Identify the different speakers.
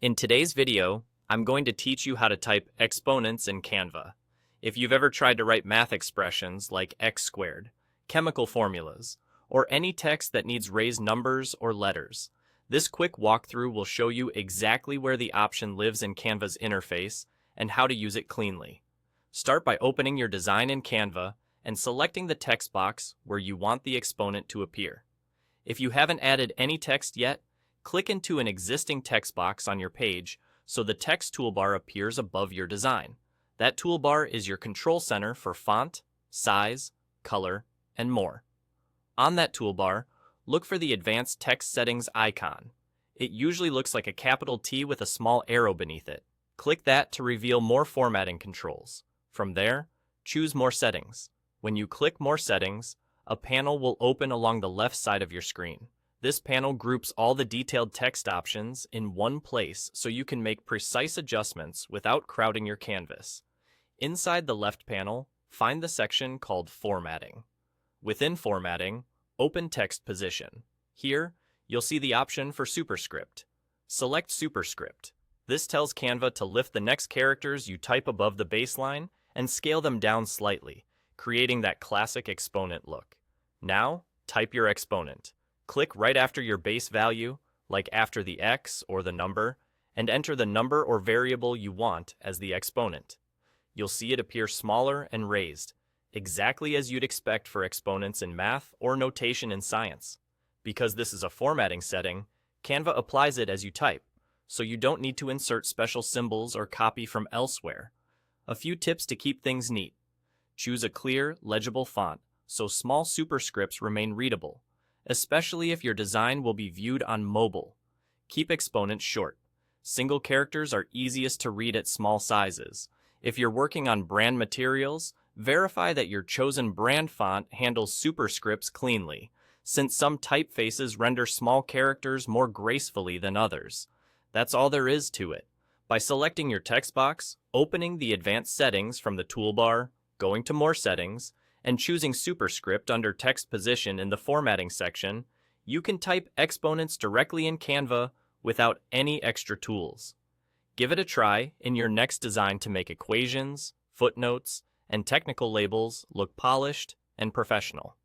Speaker 1: In today's video, I'm going to teach you how to type exponents in Canva. If you've ever tried to write math expressions like x squared, chemical formulas, or any text that needs raised numbers or letters, this quick walkthrough will show you exactly where the option lives in Canva's interface and how to use it cleanly. Start by opening your design in Canva and selecting the text box where you want the exponent to appear. If you haven't added any text yet, click into an existing text box on your page so the text toolbar appears above your design. That toolbar is your control center for font, size, color, and more. On that toolbar, look for the Advanced Text Settings icon. It usually looks like a capital T with a small arrow beneath it. Click that to reveal more formatting controls. From there, choose More Settings. When you click More Settings, a panel will open along the left side of your screen. This panel groups all the detailed text options in one place so you can make precise adjustments without crowding your canvas. Inside the left panel, find the section called Formatting. Within Formatting, open Text Position. Here, you'll see the option for Superscript. Select Superscript. This tells Canva to lift the next characters you type above the baseline and scale them down slightly, creating that classic exponent look. Now, type your exponent. Click right after your base value, like after the x or the number, and enter the number or variable you want as the exponent. You'll see it appear smaller and raised, exactly as you'd expect for exponents in math or notation in science. Because this is a formatting setting, Canva applies it as you type, so you don't need to insert special symbols or copy from elsewhere. A few tips to keep things neat. Choose a clear, legible font, so small superscripts remain readable, especially if your design will be viewed on mobile. Keep exponents short. Single characters are easiest to read at small sizes. If you're working on brand materials, verify that your chosen brand font handles superscripts cleanly, since some typefaces render small characters more gracefully than others. That's all there is to it. By selecting your text box, opening the Advanced Settings from the toolbar, going to More Settings, and choosing Superscript under Text Position in the Formatting section, you can type exponents directly in Canva without any extra tools. Give it a try in your next design to make equations, footnotes, and technical labels look polished and professional.